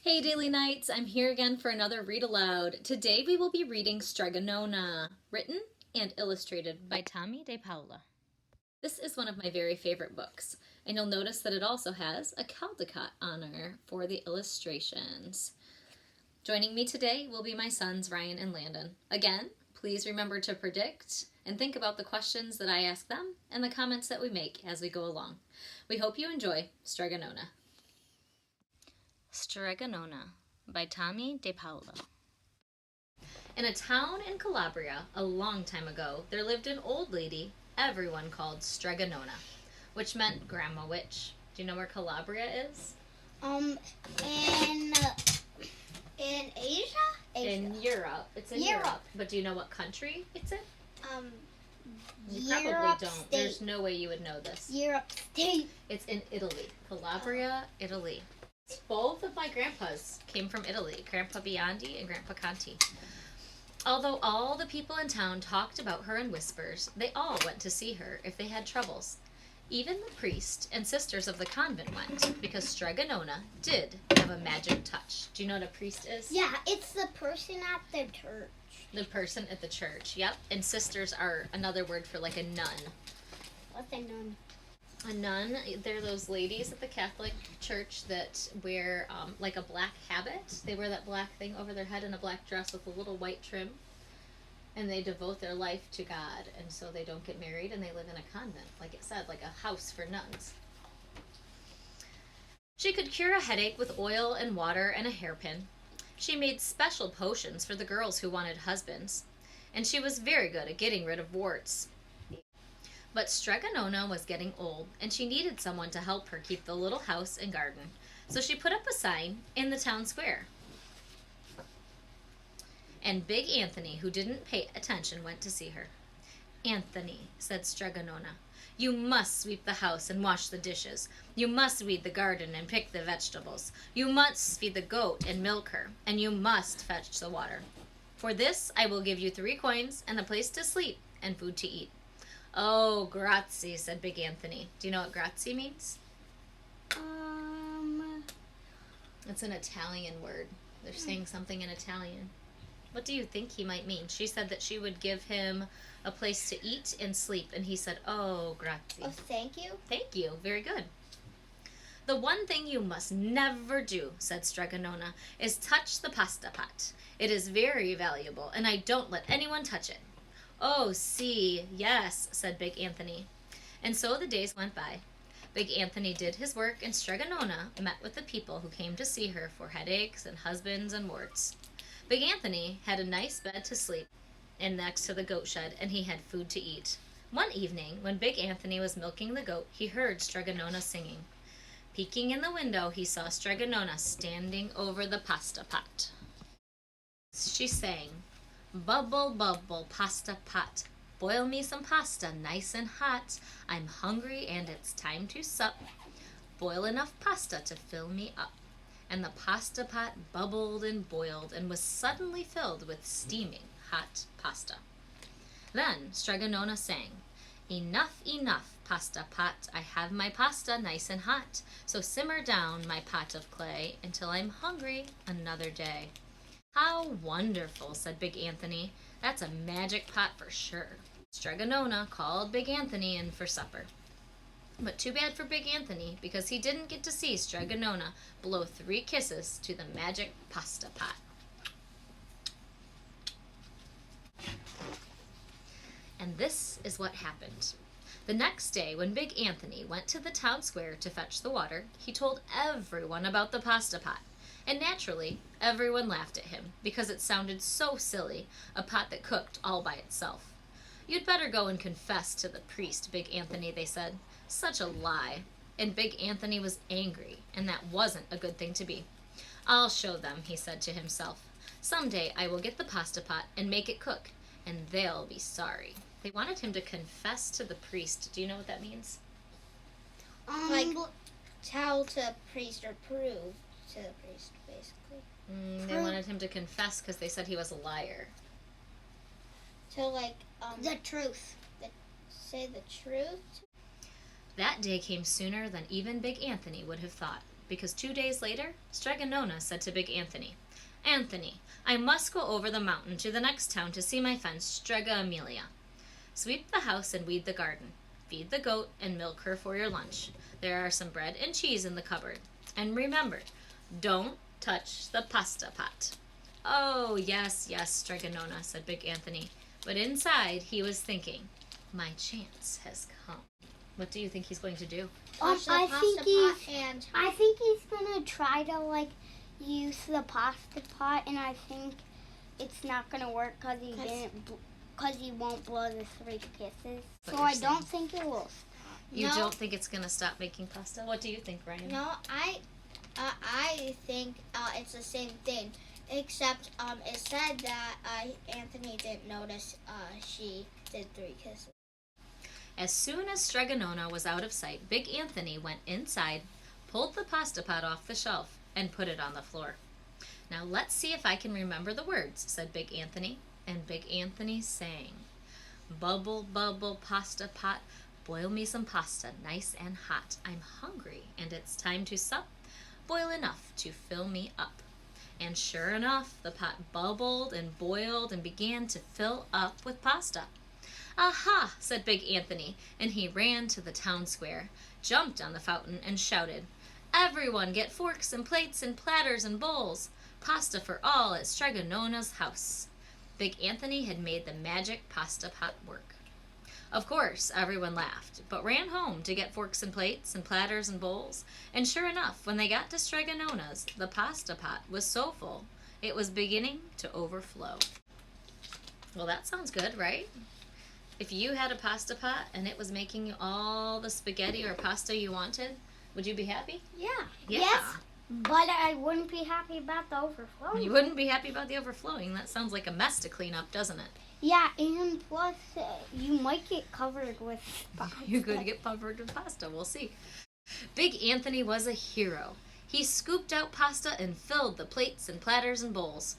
Hey Daily Knights, I'm here again for another read aloud. Today we will be reading Strega Nona, written and illustrated by Tommy DePaola. This is one of my very favorite books, and you'll notice that it also has a Caldecott honor for the illustrations. Joining me today will be my sons Ryan and Landon. Again, please remember to predict and think about the questions that I ask them and the comments that we make as we go along. We hope you enjoy Strega Nona. Strega Nona by Tommy DePaola. In a town in Calabria, a long time ago, there lived an old lady everyone called Strega Nona, which meant Grandma Witch. Do you know where Calabria is? In Asia? In Europe. It's in Europe. But do you know what country it's in? You probably Europe don't. State. There's no way you would know this. Europe State. It's in Italy. Calabria, Italy. Both of my grandpas came from Italy, Grandpa Biondi and Grandpa Conti. Although all the people in town talked about her in whispers, they all went to see her if they had troubles. Even the priest and sisters of the convent went, because Strega Nona did have a magic touch. Do you know what a priest is? Yeah, it's the person at the church. The person at the church, yep. And sisters are another word for like a nun. What's a nun? A nun, they're those ladies at the Catholic Church that wear like a black habit. They wear that black thing over their head and a black dress with a little white trim. And they devote their life to God. And so they don't get married and they live in a convent, like it said, like a house for nuns. She could cure a headache with oil and water and a hairpin. She made special potions for the girls who wanted husbands. And she was very good at getting rid of warts. But Strega Nona was getting old, and she needed someone to help her keep the little house and garden. So she put up a sign in the town square. And Big Anthony, who didn't pay attention, went to see her. "Anthony," said Strega Nona, "you must sweep the house and wash the dishes. You must weed the garden and pick the vegetables. You must feed the goat and milk her, and you must fetch the water. For this I will give you 3 coins and a place to sleep and food to eat." "Oh, grazie," said Big Anthony. Do you know what grazie means? It's an Italian word. They're saying something in Italian. What do you think he might mean? She said that she would give him a place to eat and sleep, and he said, "Oh, grazie." Oh, thank you. Thank you. Very good. "The one thing you must never do," said Strega Nona, "is touch the pasta pot. It is very valuable, and I don't let anyone touch it." "Oh, see, yes," said Big Anthony. And so the days went by. Big Anthony did his work, and Strega Nona met with the people who came to see her for headaches and husbands and warts. Big Anthony had a nice bed to sleep in next to the goat shed, and he had food to eat. One evening, when Big Anthony was milking the goat, he heard Strega Nona singing. Peeking in the window, he saw Strega Nona standing over the pasta pot. She sang, "Bubble, bubble, pasta pot. Boil me some pasta, nice and hot. I'm hungry and it's time to sup. Boil enough pasta to fill me up." And the pasta pot bubbled and boiled and was suddenly filled with steaming hot pasta. Then Strega Nona sang, "Enough, enough, pasta pot. I have my pasta nice and hot. So simmer down, my pot of clay, until I'm hungry another day." "How wonderful," said Big Anthony. "That's a magic pot for sure." Strega Nona called Big Anthony in for supper. But too bad for Big Anthony, because he didn't get to see Strega Nona blow 3 kisses to the magic pasta pot. And this is what happened. The next day, when Big Anthony went to the town square to fetch the water, he told everyone about the pasta pot. And naturally, everyone laughed at him, because it sounded so silly, a pot that cooked all by itself. "You'd better go and confess to the priest, Big Anthony," they said. Such a lie. And Big Anthony was angry, and that wasn't a good thing to be. "I'll show them," he said to himself. "Someday I will get the pasta pot and make it cook, and they'll be sorry." They wanted him to confess to the priest. Do you know what that means? Like, tell to the priest or prove to the priest, basically. They wanted him to confess because they said he was a liar. To, like, the truth. Say the truth. That day came sooner than even Big Anthony would have thought. because 2 days later, Strega Nona said to Big Anthony, "Anthony, I must go over the mountain to the next town to see my friend Strega Amelia. Sweep the house and weed the garden. Feed the goat and milk her for your lunch. There are some bread and cheese in the cupboard. And remember, don't touch the pasta pot." "Oh, yes, yes, Strega Nona," said Big Anthony. But inside he was thinking, "My chance has come." What do you think he's going to do? Touch the pasta pot and I think he's gonna try to use the pasta pot, and I think it's not gonna work because he won't blow the 3 kisses. What So you're I saying. don't think it will stop. You No. don't think it's going to stop making pasta? What do you think, Ryan? No, I think it's the same thing, except it said that Anthony didn't notice she did 3 kisses. As soon as Strega Nona was out of sight, Big Anthony went inside, pulled the pasta pot off the shelf, and put it on the floor. "Now let's see if I can remember the words," said Big Anthony. And Big Anthony sang, "Bubble, bubble, pasta pot, boil me some pasta, nice and hot. I'm hungry, and it's time to sup. Boil enough to fill me up." And sure enough, the pot bubbled and boiled and began to fill up with pasta. "Aha!" said Big Anthony, and he ran to the town square, jumped on the fountain, and shouted, "Everyone get forks and plates and platters and bowls. Pasta for all at Strega Nona's house." Big Anthony had made the magic pasta pot work. Of course, everyone laughed, but ran home to get forks and plates and platters and bowls. And sure enough, when they got to Strega Nona's, the pasta pot was so full, it was beginning to overflow. Well, that sounds good, right? If you had a pasta pot and it was making you all the spaghetti or pasta you wanted, would you be happy? Yeah. Yeah. Yes, but I wouldn't be happy about the overflowing. You wouldn't be happy about the overflowing. That sounds like a mess to clean up, doesn't it? Yeah, and plus you might get covered with pasta. You could get covered with pasta. We'll see. Big Anthony was a hero. He scooped out pasta and filled the plates and platters and bowls.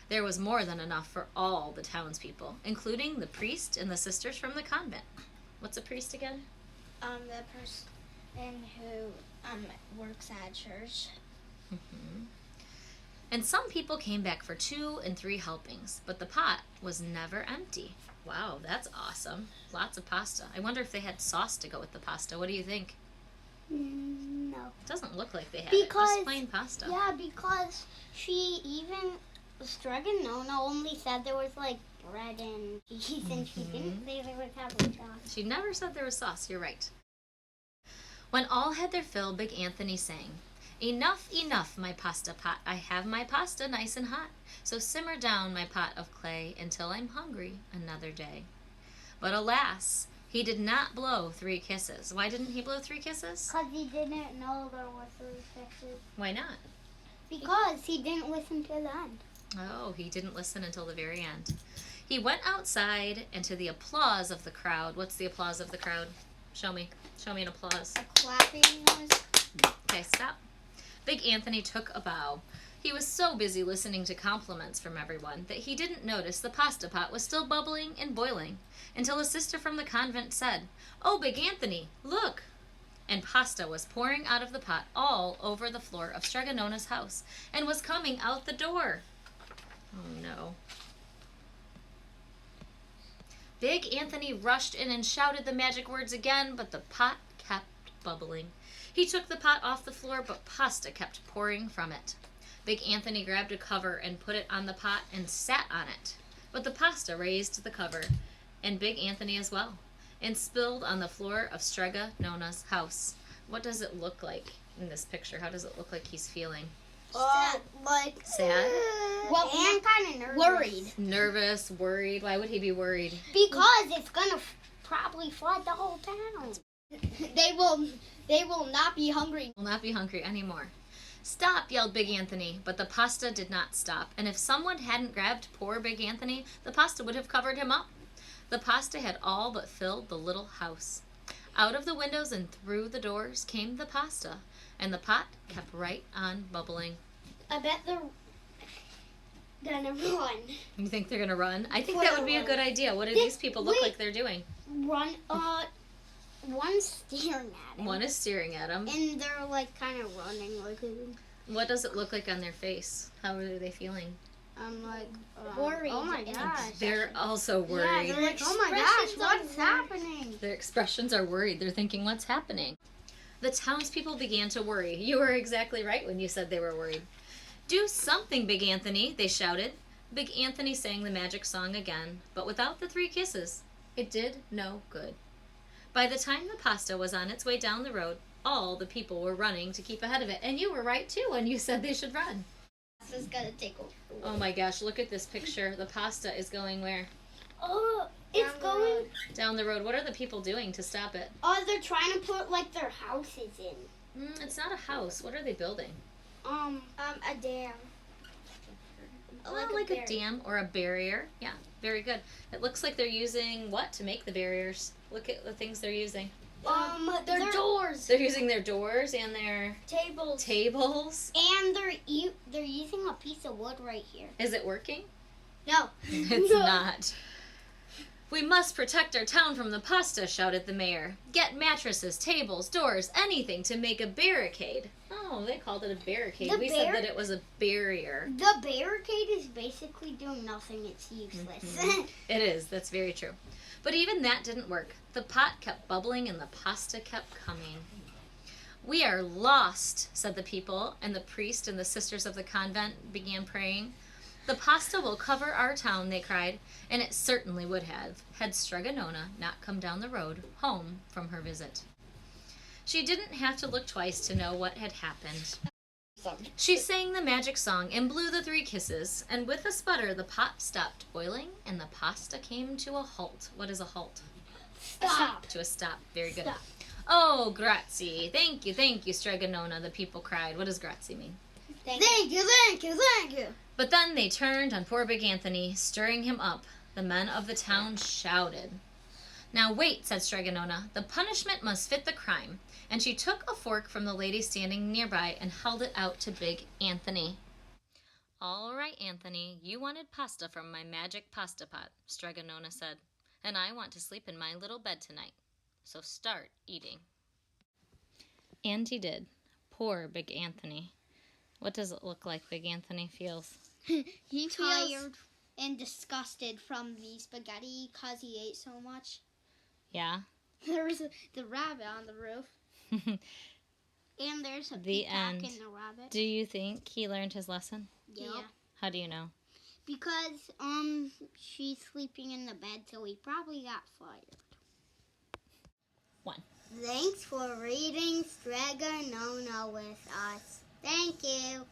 There was more than enough for all the townspeople, including the priest and the sisters from the convent. What's a priest again? The person who works at church. And some people came back for 2 and 3 helpings, but the pot was never empty. Wow, that's awesome. Lots of pasta. I wonder if they had sauce to go with the pasta. What do you think? No. It doesn't look like they had Because- it. Just plain pasta. Yeah, because Strega Nona only said there was bread and cheese, and she didn't say there was having sauce. She never said there was sauce. You're right. When all had their fill, Big Anthony sang, "Enough, enough, my pasta pot. I have my pasta nice and hot. So simmer down, my pot of clay, until I'm hungry another day." But alas, he did not blow 3 kisses. Why didn't he blow 3 kisses? Because he didn't know there were 3 kisses. Why not? Because he didn't listen to the end. Oh, he didn't listen until the very end. He went outside, and to the applause of the crowd. What's the applause of the crowd? Show me. Show me an applause. A clapping noise. Okay, stop. Big Anthony took a bow. He was so busy listening to compliments from everyone that he didn't notice the pasta pot was still bubbling and boiling until a sister from the convent said, "Oh, Big Anthony, look!" And pasta was pouring out of the pot all over the floor of Strega Nona's house and was coming out the door. Oh, no. Big Anthony rushed in and shouted the magic words again, but the pot kept bubbling. He took the pot off the floor, but pasta kept pouring from it. Big Anthony grabbed a cover and put it on the pot and sat on it. But the pasta raised the cover, and Big Anthony as well, and spilled on the floor of Strega Nona's house. What does it look like in this picture? How does it look like he's feeling? Sad. Sad? Well, And kind of nervous. worried. Nervous? Worried? Why would he be worried? Because it's going to probably flood the whole town. They will not be hungry. Will not be hungry anymore. "Stop!" yelled Big Anthony, but the pasta did not stop, and if someone hadn't grabbed poor Big Anthony, the pasta would have covered him up. The pasta had all but filled the little house. Out of the windows and through the doors came the pasta, and the pot kept right on bubbling. I bet they're Gonna run. You think they're gonna run? I think For that the would be a run. good idea. What do these people look Wait. like they're doing? Run, One's staring at him. One is staring at him. And they're like kind of running like. What does it look like on their face? How are they feeling? I'm like Worried. Oh my and gosh. They're also Yeah, worried. they're like, oh my Expressions gosh, what's are happening? Their expressions are worried. They're thinking, what's happening? The townspeople began to worry. You were exactly right when you said they were worried. Do something, Big Anthony, they shouted. Big Anthony sang the magic song again, but without the 3 kisses. It did no good. By the time the pasta was on its way down the road, all the people were running to keep ahead of it. And you were right, too, when you said they should run. This is gonna take over. Oh my gosh, look at this picture. The pasta is going where? Oh, it's Down the going. road. Down the road. What are the people doing to stop it? Oh, they're trying to put like their houses in. It's not a house. What are they building? A dam. Like a dam or a barrier. Yeah, very good. It looks like they're using what to make the barriers? Look at the things they're using. Their doors. They're using their doors and their Tables. tables. And they're using a piece of wood right here. Is it working? No. It's not. We must protect our town from the pasta, shouted the mayor. Get mattresses, tables, doors, anything to make a barricade. Oh, they called it a barricade. We said that it was a barrier. The barricade is basically doing nothing. It's useless. It is. That's very true. But even that didn't work. The pot kept bubbling and the pasta kept coming. We are lost, said the people, and the priest and the sisters of the convent began praying. The pasta will cover our town, they cried, and it certainly would have, had Strega Nona not come down the road, home from her visit. She didn't have to look twice to know what had happened. She sang the magic song and blew the 3 kisses, and with a sputter the pot stopped boiling and the pasta came to a halt. What is a halt? Stop. To a stop. Very good. Stop. Oh, grazie. Thank you, Strega Nona, the people cried. What does grazie mean? Thank you. But then they turned on poor Big Anthony, stirring him up. The men of the town shouted. Now wait, said Strega Nona. The punishment must fit the crime. And she took a fork from the lady standing nearby and held it out to Big Anthony. All right, Anthony, you wanted pasta from my magic pasta pot, Strega Nona said. And I want to sleep in my little bed tonight. So start eating. And he did. Poor Big Anthony. What does it look like Big Anthony feels? He tired and disgusted from the spaghetti because he ate so much. Yeah? There was the rabbit on the roof. And there's a The peacock end. in the rabbit. Do you think he learned his lesson? Yeah. How do you know? Because she's sleeping in the bed, so he probably got fired. 1. Thanks for reading Strega Nona with us. Thank you.